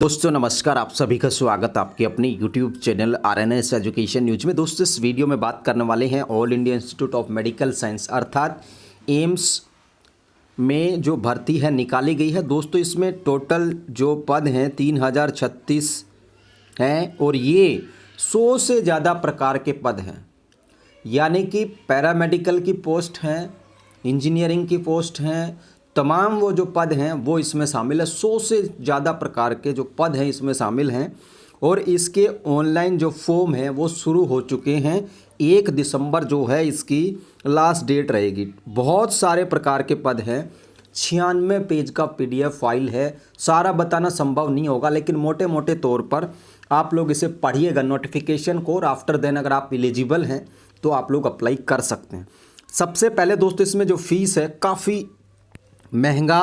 दोस्तों नमस्कार, आप सभी का स्वागत आपके अपने YouTube channel RNS education news में। दोस्तों इस वीडियो में बात करने वाले हैं all India institute of medical science अर्थात एम्स में जो भर्ती है निकाली गई है। दोस्तों इसमें टोटल जो पद हैं 3036 हैं और ये 100 से ज़्यादा प्रकार के पद हैं, यानी कि पैरामेडिकल की पोस्ट हैं, इंजीनियरिंग की पोस्ट हैं, तमाम वो जो पद हैं वो इसमें शामिल है। 100 से ज़्यादा प्रकार के जो पद हैं इसमें शामिल हैं और इसके ऑनलाइन जो फॉर्म हैं वो शुरू हो चुके हैं। 1 दिसंबर जो है इसकी लास्ट डेट रहेगी। बहुत सारे प्रकार के पद हैं, 96 पेज का PDF फाइल है। सारा बताना संभव नहीं होगा, लेकिन मोटे मोटे तौर पर आप लोग इसे पढ़िएगा नोटिफिकेशन को, और आफ्टर देन अगर आप एलिजिबल हैं तो आप लोग अप्लाई कर सकते हैं। सबसे पहले दोस्तों इसमें जो फीस है काफ़ी महंगा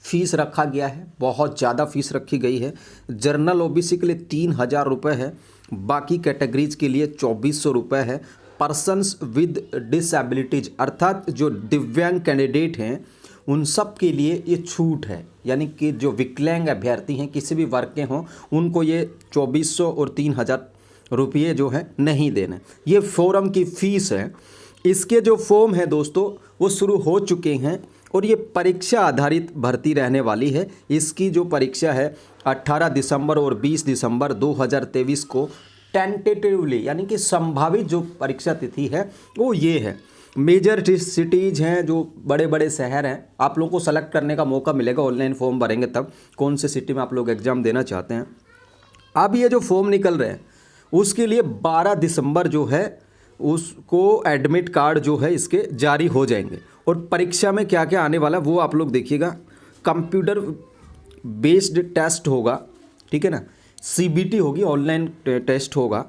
फ़ीस रखा गया है, बहुत ज़्यादा फ़ीस रखी गई है। जनरल OBC के लिए 3000 रुपये है, बाकी कैटेगरीज के लिए 2400 रुपये है। पर्सन्स विद डिसेबिलिटीज अर्थात जो दिव्यांग कैंडिडेट हैं उन सब के लिए ये छूट है, यानी कि जो विकलांग अभ्यर्थी हैं किसी भी वर्ग के हों उनको ये 2400 और 3000 रुपये जो है नहीं देने। ये फॉर्म की फ़ीस है। इसके जो फॉर्म है दोस्तों वो शुरू हो चुके हैं और ये परीक्षा आधारित भर्ती रहने वाली है। इसकी जो परीक्षा है 18 दिसंबर और 20 दिसंबर 2023 को टेंटेटिवली, यानी कि संभावित जो परीक्षा तिथि है वो ये है। मेजर सिटीज़ हैं, जो बड़े बड़े शहर हैं, आप लोगों को सेलेक्ट करने का मौका मिलेगा। ऑनलाइन फॉर्म भरेंगे तब कौन से सिटी में आप लोग एग्ज़ाम देना चाहते हैं। अब ये जो फॉर्म निकल रहे हैं उसके लिए 12 दिसंबर जो है उसको एडमिट कार्ड जो है इसके जारी हो जाएंगे। और परीक्षा में क्या क्या आने वाला वो आप लोग देखिएगा। कंप्यूटर बेस्ड टेस्ट होगा, ठीक है ना, CBT होगी, ऑनलाइन टेस्ट होगा,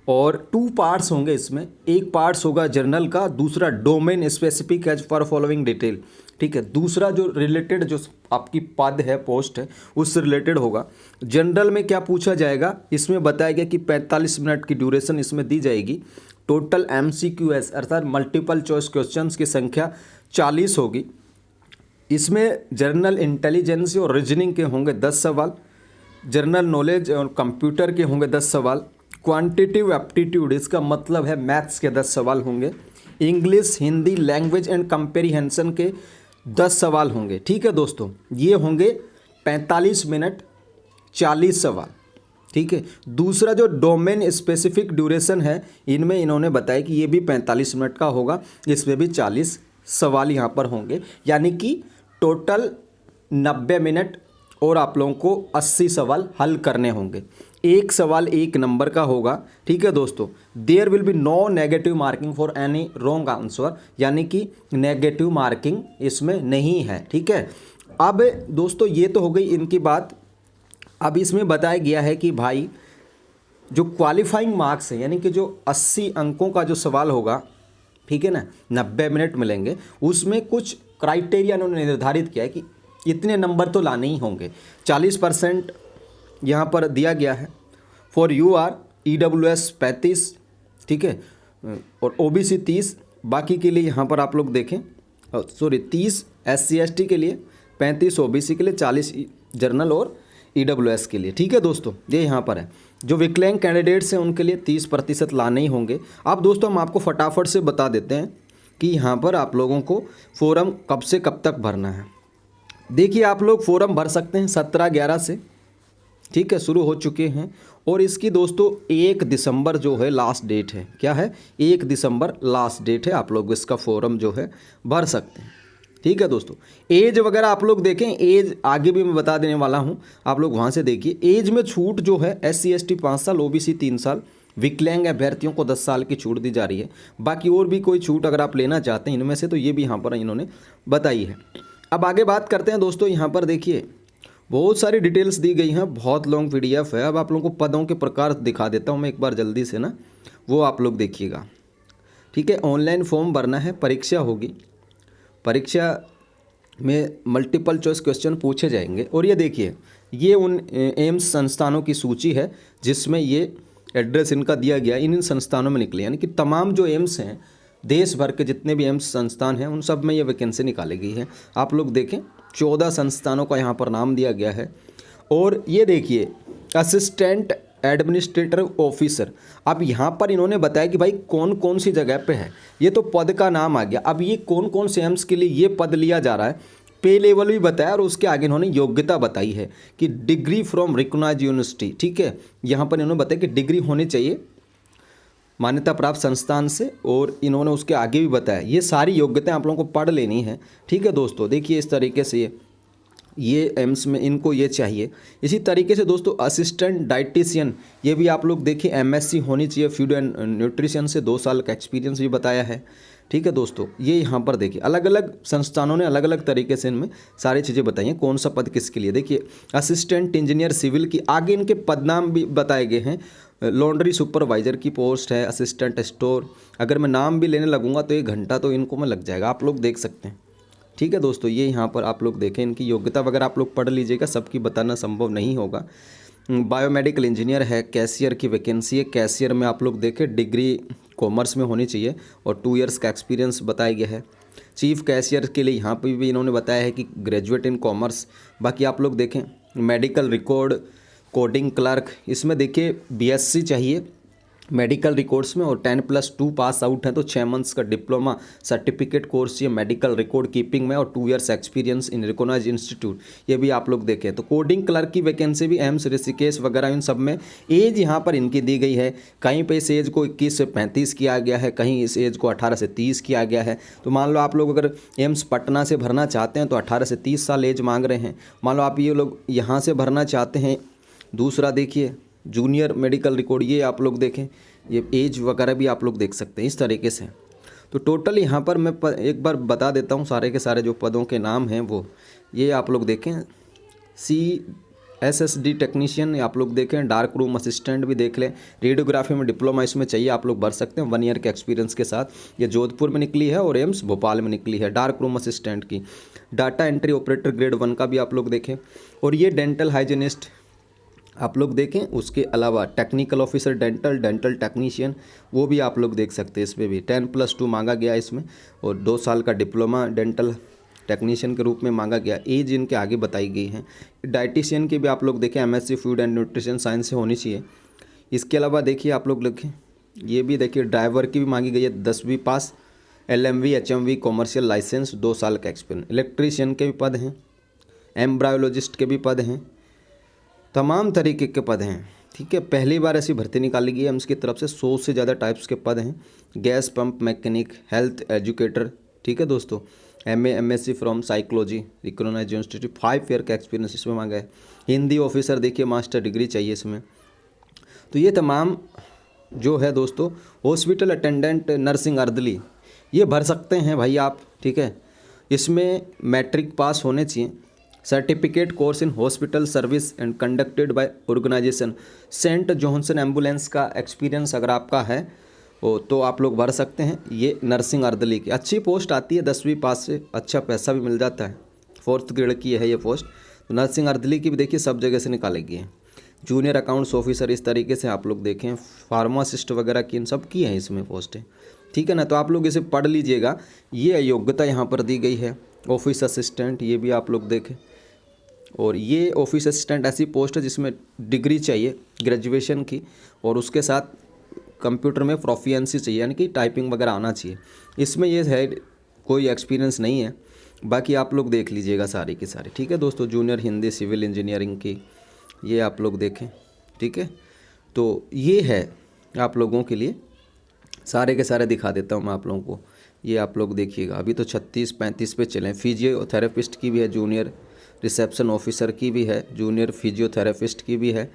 और 2 पार्ट्स होंगे इसमें। एक पार्ट्स होगा जर्नल का, दूसरा domain specific as for following detail, ठीक है। दूसरा जो रिलेटेड जो आपकी पद है, पोस्ट है, उससे रिलेटेड होगा। जनरल में क्या पूछा जाएगा इसमें बताया गया कि 45 मिनट की ड्यूरेशन इसमें दी जाएगी। टोटल MCQS अर्थात मल्टीपल चॉइस क्वेश्चंस की संख्या 40 होगी। इसमें जनरल इंटेलिजेंस और रीजनिंग के होंगे 10 सवाल, जनरल नॉलेज और कंप्यूटर के होंगे 10 सवाल, क्वांटिटिव एप्टीट्यूड इसका मतलब है मैथ्स के 10 सवाल होंगे, इंग्लिश हिंदी लैंग्वेज एंड कंपेरिहेंशन के 10 सवाल होंगे, ठीक है दोस्तों। ये होंगे 45 मिनट 40 सवाल, ठीक है। दूसरा जो डोमेन स्पेसिफिक ड्यूरेशन है इनमें इन्होंने बताया कि ये भी 45 मिनट का होगा, इसमें भी 40 सवाल यहाँ पर होंगे, यानी कि टोटल 90 मिनट और आप लोगों को 80 सवाल हल करने होंगे। एक सवाल 1 नंबर का होगा, ठीक है दोस्तों। There will be no negative marking for any wrong answer, यानी कि नेगेटिव मार्किंग इसमें नहीं है, ठीक है। अब दोस्तों ये तो हो गई इनकी बात। अब इसमें बताया गया है कि भाई जो क्वालिफाइंग मार्क्स है, यानी कि जो 80 अंकों का जो सवाल होगा, ठीक है ना, 90 मिनट मिलेंगे, उसमें कुछ क्राइटेरिया उन्होंने निर्धारित किया है कि इतने नंबर तो लाने ही होंगे। 40% यहाँ पर दिया गया है। फॉर UR EWS 35, ठीक है, और OBC 30, बाकी के लिए यहाँ पर आप लोग देखें 30 SC ST के लिए, 35 OBC के लिए, 40 जर्नल और EWS के लिए, ठीक है दोस्तों। ये यहाँ पर है। जो विकलांग कैंडिडेट्स हैं उनके लिए 30% लाने ही होंगे। अब दोस्तों हम आपको फटाफट से बता देते हैं कि यहाँ पर आप लोगों को फॉर्म कब से कब तक भरना है। देखिए आप लोग फॉर्म भर सकते हैं 17/11 से, ठीक है, शुरू हो चुके हैं। और इसकी दोस्तों 1 दिसंबर जो है लास्ट डेट है। क्या है? 1 दिसंबर लास्ट डेट है। आप लोग इसका फॉर्म जो है भर सकते हैं, ठीक है दोस्तों। एज वगैरह आप लोग देखें, एज आगे भी मैं बता देने वाला हूं, आप लोग वहां से देखिए। एज में छूट जो है SC ST 5 साल, OBC 3 साल, विकलांग अभ्यर्थियों को 10 साल की छूट दी जा रही है। बाकी और भी कोई छूट अगर आप लेना चाहते हैं इनमें से तो ये भी यहाँ पर इन्होंने बताई है। अब आगे बात करते हैं दोस्तों। यहाँ पर देखिए बहुत सारी डिटेल्स दी गई हैं, बहुत लॉन्ग PDF है। अब आप लोगों को पदों के प्रकार दिखा देता हूँ मैं एक बार जल्दी से ना, वो आप लोग देखिएगा, ठीक है। ऑनलाइन फॉर्म भरना है, परीक्षा होगी, परीक्षा में मल्टीपल चॉइस क्वेश्चन पूछे जाएंगे। और ये देखिए ये उन एम्स संस्थानों की सूची है जिसमें ये एड्रेस इनका दिया गया, इन संस्थानों में निकले, यानी कि तमाम जो एम्स हैं देश भर के जितने भी एम्स संस्थान हैं उन सब में ये वैकेंसी निकाली गई है। आप लोग देखें 14 संस्थानों का यहाँ पर नाम दिया गया है। और ये देखिए असिस्टेंट एडमिनिस्ट्रेटर ऑफिसर। अब यहाँ पर इन्होंने बताया कि भाई कौन कौन सी जगह पे है, ये तो पद का नाम आ गया। अब ये कौन कौन से एम्स के लिए ये पद लिया जा रहा है, पे लेवल भी बताया और उसके आगे इन्होंने योग्यता बताई है कि डिग्री फ्रॉम रिकॉग्नाइज्ड यूनिवर्सिटी। ठीक है, यहाँ पर इन्होंने बताया कि डिग्री होनी चाहिए मान्यता प्राप्त संस्थान से, और इन्होंने उसके आगे भी बताया ये सारी योग्यताएं आप लोगों को पढ़ लेनी है। ठीक है दोस्तों, देखिए इस तरीके से ये एम्स में इनको ये चाहिए। इसी तरीके से दोस्तों असिस्टेंट डाइटिशियन, ये भी आप लोग देखिए एमएससी होनी चाहिए, फूड एंड न्यूट्रिशन से 2 साल का एक्सपीरियंस भी बताया है। ठीक है दोस्तों, ये यहाँ पर देखिए अलग अलग संस्थानों ने अलग अलग तरीके से इनमें सारी चीज़ें बताई हैं कौन सा पद किसके लिए। देखिए असिस्टेंट इंजीनियर सिविल की आगे इनके पदनाम भी बताए गए हैं। लॉन्ड्री सुपरवाइजर की पोस्ट है, असिस्टेंट स्टोर। अगर मैं नाम भी लेने लगूंगा तो 1 घंटा तो इनको में लग जाएगा, आप लोग देख सकते हैं। ठीक है दोस्तों, ये यहाँ पर आप लोग देखें इनकी योग्यता वगैरह आप लोग पढ़ लीजिएगा, सबकी बताना संभव नहीं होगा। बायोमेडिकल इंजीनियर है, कैशियर की वैकेंसी है। कैशियर में आप लोग देखें डिग्री कॉमर्स में होनी चाहिए और 2 इयर्स का एक्सपीरियंस बताया गया है। चीफ कैशियर के लिए यहाँ पर भी इन्होंने बताया है कि ग्रेजुएट इन कॉमर्स। बाकी आप लोग देखें मेडिकल रिकॉर्ड कोडिंग क्लर्क, इसमें देखिए बीएससी चाहिए मेडिकल रिकॉर्ड्स में, और 10+2 पास आउट है तो 6 मंथ्स का डिप्लोमा सर्टिफिकेट कोर्स चाहिए मेडिकल रिकॉर्ड कीपिंग में, और 2 years experience in recognized institute. ये भी आप लोग देखें तो कोडिंग क्लर्क की वैकेंसी भी एम्स ऋषिकेश वगैरह इन सब में। एज यहाँ पर इनकी दी गई है, कहीं पे इस एज को 21 से 35 किया गया है, कहीं इस एज को 18 से 30 किया गया है। तो मान लो आप लोग अगर एम्स पटना से भरना चाहते हैं तो 18 से 30 साल एज मांग रहे हैं। मान लो आप ये लोग यहाँ से भरना चाहते हैं। दूसरा देखिए जूनियर मेडिकल रिकॉर्ड, ये आप लोग देखें ये एज वगैरह भी आप लोग देख सकते हैं इस तरीके से। तो टोटल यहाँ पर मैं एक बार बता देता हूँ सारे के सारे जो पदों के नाम हैं वो ये आप लोग देखें। CSSD टेक्नीशियन आप लोग देखें, डार्क रूम असिस्टेंट भी देख लें, रेडियोग्राफी में डिप्लोमा इसमें चाहिए, आप लोग भर सकते हैं 1 ईयर के एक्सपीरियंस के साथ। ये जोधपुर में निकली है और एम्स भोपाल में निकली है डार्क रूम असिस्टेंट की। डाटा एंट्री ऑपरेटर ग्रेड 1 का भी आप लोग देखें, और ये डेंटल हाइजीनिस्ट आप लोग देखें। उसके अलावा टेक्निकल ऑफिसर डेंटल टेक्नीशियन वो भी आप लोग देख सकते हैं। इसमें भी 10+2 मांगा गया इसमें, और 2 साल का डिप्लोमा डेंटल टेक्नीशियन के रूप में मांगा गया। एज इनके आगे बताई गई है। डाइटिशियन की भी आप लोग देखें MSc food and nutrition science से होनी चाहिए। इसके अलावा देखिए आप लोग लिखें, ये भी देखिए ड्राइवर की भी मांगी गई है 10वीं पास, LMV HMV कॉमर्शियल लाइसेंस, 2 साल का एक्सपीरियंस। इलेक्ट्रीशियन के भी पद हैं, एम्ब्रायोलॉजिस्ट के भी पद हैं, तमाम तरीके के पद हैं। ठीक है, पहली बार ऐसी भर्ती निकाली गई है एम्स की तरफ से। 100 से ज़्यादा टाइप्स के पद हैं। Gas pump mechanic, health educator. ठीक है दोस्तों, MA MSc from psychology recognized institute, 5 year का एक्सपीरियंस इसमें मांगा है। हिंदी ऑफिसर देखिए मास्टर डिग्री चाहिए इसमें। तो ये तमाम जो है दोस्तों, हॉस्पिटल अटेंडेंट नर्सिंग अर्दली ये भर सकते हैं भाई आप। ठीक है, इसमें मैट्रिक पास होने चाहिए। Certificate course in hospital service and conducted by organization saint Johnson ambulance का एक्सपीरियंस अगर आपका है वो तो आप लोग भर सकते हैं। ये नर्सिंग अर्दली की अच्छी पोस्ट आती है, 10वीं पास से अच्छा पैसा भी मिल जाता है। 4th ग्रेड की है ये पोस्ट। तो नर्सिंग अर्दली की भी देखिए सब जगह से निकालेगी है। जूनियर अकाउंट्स ऑफिसर इस तरीके से आप लोग देखें, फार्मासिस्ट वगैरह की इन सब की है इसमें पोस्टें। ठीक है ना, तो आप लोग इसे पढ़ लीजिएगा। ये योग्यता यहाँ पर दी गई है। ऑफिस असिस्टेंट ये भी आप लोग देखें, और ये ऑफिस असिस्टेंट ऐसी पोस्ट है जिसमें डिग्री चाहिए ग्रेजुएशन की, और उसके साथ कंप्यूटर में प्रोफिशिएंसी चाहिए, यानी कि टाइपिंग वगैरह आना चाहिए। इसमें ये है कोई एक्सपीरियंस नहीं है। बाकी आप लोग देख लीजिएगा सारी की सारी। ठीक है दोस्तों, जूनियर हिंदी सिविल इंजीनियरिंग की ये आप लोग देखें। ठीक है, तो ये है आप लोगों के लिए, सारे के सारे दिखा देता हूँ मैं आप लोगों को। ये आप लोग देखिएगा, अभी तो 36-35 पे चलें। फिजियोथेरेपिस्ट की भी है, जूनियर रिसेप्शन ऑफिसर की भी है, जूनियर फिजियोथेरेपिस्ट की भी है।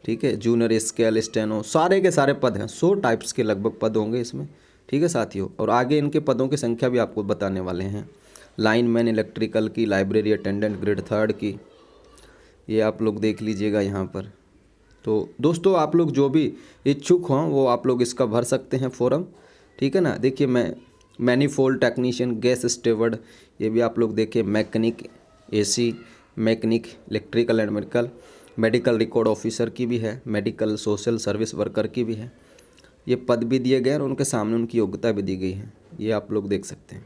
ठीक है, जूनियर स्केल स्टेनो, सारे के सारे पद हैं। 100 टाइप्स के लगभग पद होंगे इसमें। ठीक है साथियों, और आगे इनके पदों की संख्या भी आपको बताने वाले हैं। लाइनमैन इलेक्ट्रिकल की, लाइब्रेरी अटेंडेंट ग्रेड 3 की, ये आप लोग देख लीजिएगा यहाँ पर। तो दोस्तों आप लोग जो भी इच्छुक हों वो आप लोग इसका भर सकते हैं फॉर्म। ठीक है ना, देखिए मैं मैनीफोल्ड टेक्नीशियन, गैस स्टेवर्ड ये भी आप लोग देखिए, mechanic AC mechanic, electrical and medical, medical record officer की भी है, मेडिकल सोशल सर्विस वर्कर की भी है। ये पद भी दिए गए और उनके सामने उनकी योग्यता भी दी गई है, ये आप लोग देख सकते हैं।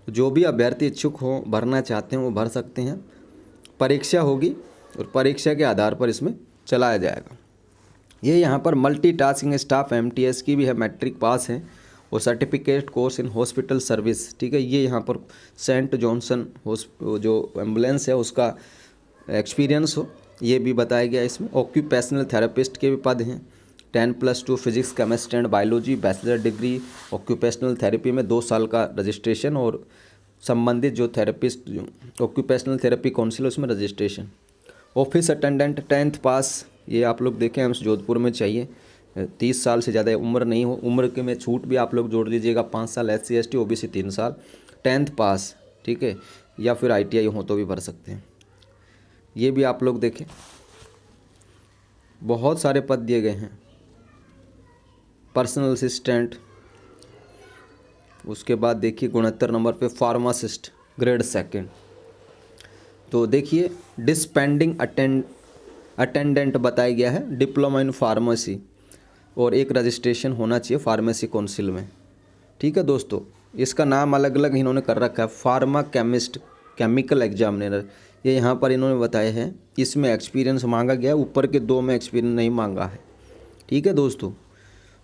तो जो भी अभ्यर्थी इच्छुक हो भरना चाहते हैं वो भर सकते हैं। परीक्षा होगी और परीक्षा के आधार पर इसमें चलाया जाएगा। ये यहाँ पर मल्टीटास्किंग स्टाफ MTS की भी है, मैट्रिक पास है, और certificate course in hospital service, ठीक है। ये यहाँ पर सेंट जॉनसन जो एम्बुलेंस है उसका एक्सपीरियंस हो, ये भी बताया गया इसमें। ऑक्यूपेशनल थेरेपिस्ट के भी पद हैं, 10+2 physics chemistry and biology, bachelor degree occupational therapy में 2 साल का रजिस्ट्रेशन, और संबंधित जो थेरेपिस्ट ऑक्यूपेशनल थेरेपी काउंसिल उसमें रजिस्ट्रेशन। ऑफिस अटेंडेंट 10th पास, ये आप लोग देखें एम्स जोधपुर में चाहिए, 30 साल से ज़्यादा उम्र नहीं हो, उम्र के में छूट भी आप लोग जोड़ दीजिएगा, 5 साल SC ST OBC 3 साल, 10th पास, ठीक है, या फिर ITI हो तो भी भर सकते हैं। ये भी आप लोग देखें, बहुत सारे पद दिए गए हैं। पर्सनल असिस्टेंट, उसके बाद देखिए 69 नंबर पे फार्मासिस्ट ग्रेड 2। तो देखिए डिस्पेंडिंग अटेंडेंट बताया गया है, डिप्लोमा इन फार्मेसी, और एक रजिस्ट्रेशन होना चाहिए फार्मेसी काउंसिल में, ठीक है दोस्तों। इसका नाम अलग अलग इन्होंने कर रखा है, फार्मा केमिस्ट, केमिकल एग्जामिनर, ये यहाँ पर इन्होंने बताया है। इसमें एक्सपीरियंस मांगा गया है, ऊपर के 2 में एक्सपीरियंस नहीं मांगा है, ठीक है दोस्तों।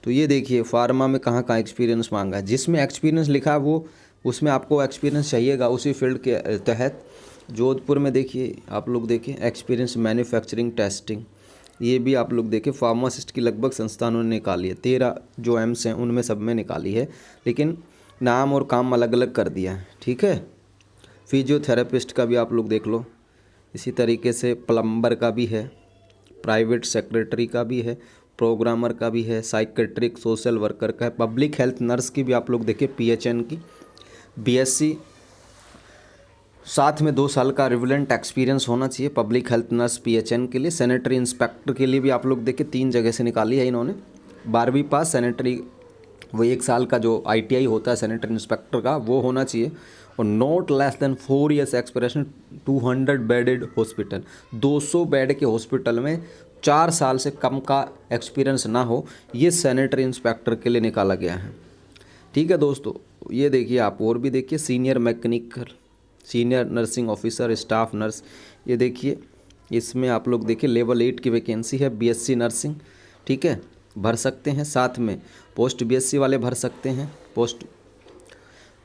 तो ये देखिए फार्मा में कहाँ कहाँ एक्सपीरियंस मांगा है, जिसमें एक्सपीरियंस लिखा है वो उसमें आपको एक्सपीरियंस चाहिएगा उसी फील्ड के तहत। जोधपुर में देखिए आप लोग देखिए एक्सपीरियंस मैन्युफैक्चरिंग टेस्टिंग, ये भी आप लोग देखें। फार्मासिस्ट की लगभग संस्थानों ने निकाली है, 13 जो एम्स हैं उनमें सब में निकाली है, लेकिन नाम और काम अलग अलग कर दिया है, ठीक है। फिजियोथेरेपिस्ट का भी आप लोग देख लो, इसी तरीके से प्लम्बर का भी है, प्राइवेट सेक्रेटरी का भी है, प्रोग्रामर का भी है, साइकेट्रिक सोशल वर्कर का है, पब्लिक हेल्थ नर्स की भी आप लोग देखिए, PHN की, BSc, साथ में 2 साल का रिवलेंट एक्सपीरियंस होना चाहिए पब्लिक हेल्थ नर्स PHN के लिए। सैनिटरी इंस्पेक्टर के लिए भी आप लोग देखिए 3 जगह से निकाली है इन्होंने, 12वीं पास सैनिटरी, वो 1 साल का जो ITI होता है सैनिटरी इंस्पेक्टर का वो होना चाहिए, और not less than 4 years experience 200 bedded hospital, 200 bed के हॉस्पिटल में 4 साल से कम का एक्सपीरियंस ना हो, ये सैनिटरी इंस्पेक्टर के लिए निकाला गया है, ठीक है दोस्तों। ये देखिए आप और भी देखिए, senior mechanical, senior nursing officer, staff nurse, ये देखिए इसमें आप लोग देखिए लेवल 8 की वैकेंसी है, BSc नर्सिंग, ठीक है, भर सकते हैं। साथ में पोस्ट BSc वाले भर सकते हैं पोस्ट,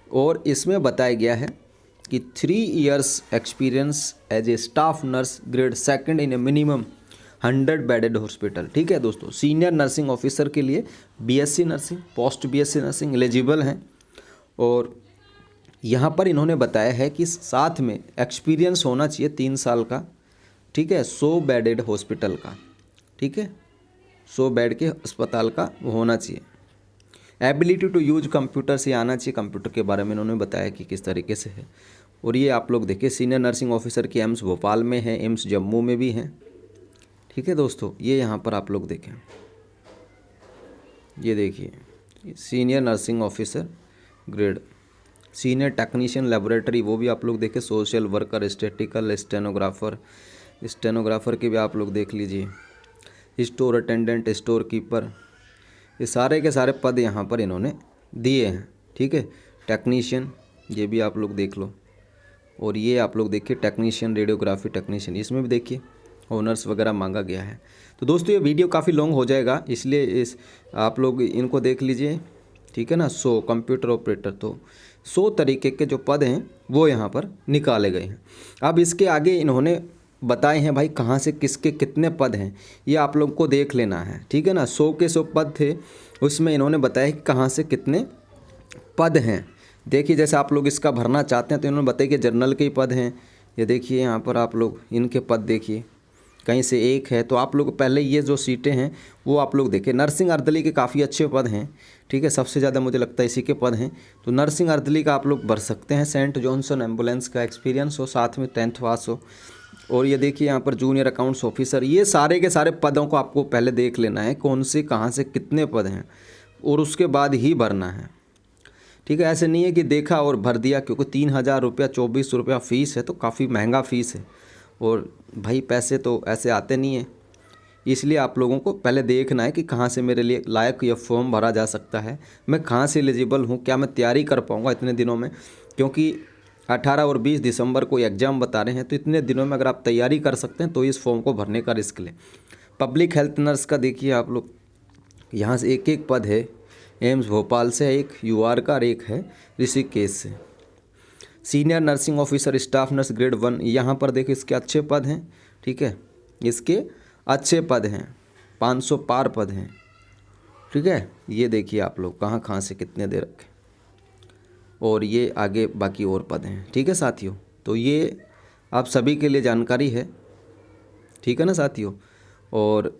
और इसमें बताया गया है कि 3 years experience as a staff nurse grade 2 in a minimum 100 bedded hospital, ठीक है दोस्तों। सीनियर नर्सिंग ऑफिसर के लिए BSc nursing, post BSc nursing eligible हैं, और यहाँ पर इन्होंने बताया है कि साथ में एक्सपीरियंस होना चाहिए 3 साल का, ठीक है, 100 बेडेड हॉस्पिटल का, ठीक है, 100 बेड के अस्पताल का होना चाहिए। एबिलिटी टू यूज कंप्यूटर से आना चाहिए, कंप्यूटर के बारे में इन्होंने बताया कि किस तरीके से है। और ये आप लोग देखिए सीनियर नर्सिंग ऑफिसर की एम्स भोपाल में है, एम्स जम्मू में भी है, ठीक है दोस्तों। ये यहाँ पर आप लोग देखें, ये देखिए senior nursing officer grade, senior technician laboratory, वो भी आप लोग देखें, सोशल वर्कर, स्टैटिकल, स्टेनोग्राफर के भी आप लोग देख लीजिए, स्टोर अटेंडेंट, स्टोर कीपर, ये सारे के सारे पद यहाँ पर इन्होंने दिए हैं, ठीक है। टेक्नीशियन, ये भी आप लोग देख लो, और ये आप लोग देखिए टेक्नीशियन, रेडियोग्राफी टेक्नीशियन, इसमें भी देखिए ऑनर्स वगैरह मांगा गया है। तो दोस्तों ये वीडियो काफ़ी लॉन्ग हो जाएगा, इसलिए आप लोग इनको देख लीजिए, ठीक है ना। 100 कंप्यूटर ऑपरेटर, तो 100 तरीके के जो पद हैं वो यहाँ पर निकाले गए हैं। अब इसके आगे इन्होंने बताए हैं भाई कहाँ से किसके कितने पद हैं, ये आप लोग को देख लेना है, ठीक है ना। 100 के 100 पद थे, उसमें इन्होंने बताया कि कहाँ से कितने पद हैं। देखिए जैसे आप लोग इसका भरना चाहते हैं तो इन्होंने बताया कि जर्नल के ही पद हैं, ये देखिए यहाँ पर आप लोग इनके पद देखिए, कहीं से एक है, तो आप लोग पहले ये जो सीटें हैं वो आप लोग देखिए। नर्सिंग अर्दली के काफ़ी अच्छे पद हैं, ठीक है, सबसे ज़्यादा मुझे लगता है इसी के पद हैं, तो नर्सिंग अर्दली का आप लोग भर सकते हैं। सेंट जॉनसन एम्बुलेंस का एक्सपीरियंस हो, साथ में 10th पास हो। और ये देखिए यहाँ पर जूनियर अकाउंट्स ऑफिसर, ये सारे के सारे पदों को आपको पहले देख लेना है कौन से कहाँ से कितने पद हैं, और उसके बाद ही भरना है, ठीक है। ऐसे नहीं है कि देखा और भर दिया, क्योंकि 3000 रुपया 2400 रुपया फ़ीस है, तो काफ़ी महंगा फ़ीस है, और भाई पैसे तो ऐसे आते नहीं हैं, इसलिए आप लोगों को पहले देखना है कि कहाँ से मेरे लिए लायक यह फॉर्म भरा जा सकता है, मैं कहाँ से एलिजिबल हूँ, क्या मैं तैयारी कर पाऊँगा इतने दिनों में, क्योंकि 18 और 20 दिसंबर को एग्ज़ाम बता रहे हैं, तो इतने दिनों में अगर आप तैयारी कर सकते हैं तो इस फॉर्म को भरने का रिस्क लें। पब्लिक हेल्थ नर्स का देखिए आप लोग, यहाँ से एक एक पद है, एम्स भोपाल से एक, यूआर का, और एक है ऋषिकेश से। Senior nursing officer staff nurse grade 1, यहाँ पर देखिए इसके अच्छे पद हैं, ठीक है, इसके अच्छे पद हैं, 500 पार पद हैं, ठीक है। ये देखिए आप लोग कहाँ से कितने दे रखे, और ये आगे बाकी और पद हैं, ठीक है साथियों। तो ये आप सभी के लिए जानकारी है, ठीक है ना साथियों। और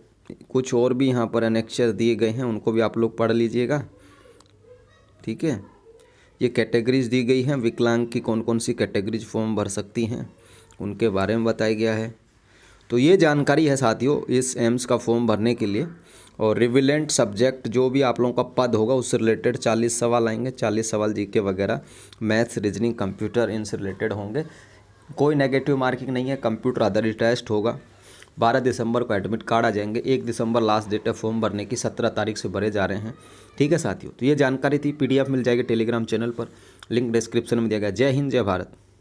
कुछ और भी यहाँ पर एनेक्चर दिए गए हैं, उनको भी आप लोग पढ़ लीजिएगा, ठीक है। ये कैटेगरीज दी गई हैं, विकलांग की कौन कौन सी कैटेगरीज फॉर्म भर सकती हैं उनके बारे में बताया गया है। तो ये जानकारी है साथियों इस एम्स का फॉर्म भरने के लिए। और रिविलेंट सब्जेक्ट जो भी आप लोगों का पद होगा उससे रिलेटेड 40 सवाल आएंगे, 40 सवाल जीके वगैरह, मैथ्स, रीजनिंग, कंप्यूटर, इनसे रिलेटेड होंगे। कोई नेगेटिव मार्किंग नहीं है, कंप्यूटर आधारित टेस्ट होगा। 12 दिसंबर को एडमिट कार्ड आ जाएंगे, 1 दिसंबर लास्ट डेट है फॉर्म भरने की, 17 तारीख से भरे जा रहे हैं, ठीक है साथियों। तो ये जानकारी थी, PDF मिल जाएगी टेलीग्राम चैनल पर, लिंक डिस्क्रिप्शन में दिया गया। जय हिंद, जय भारत।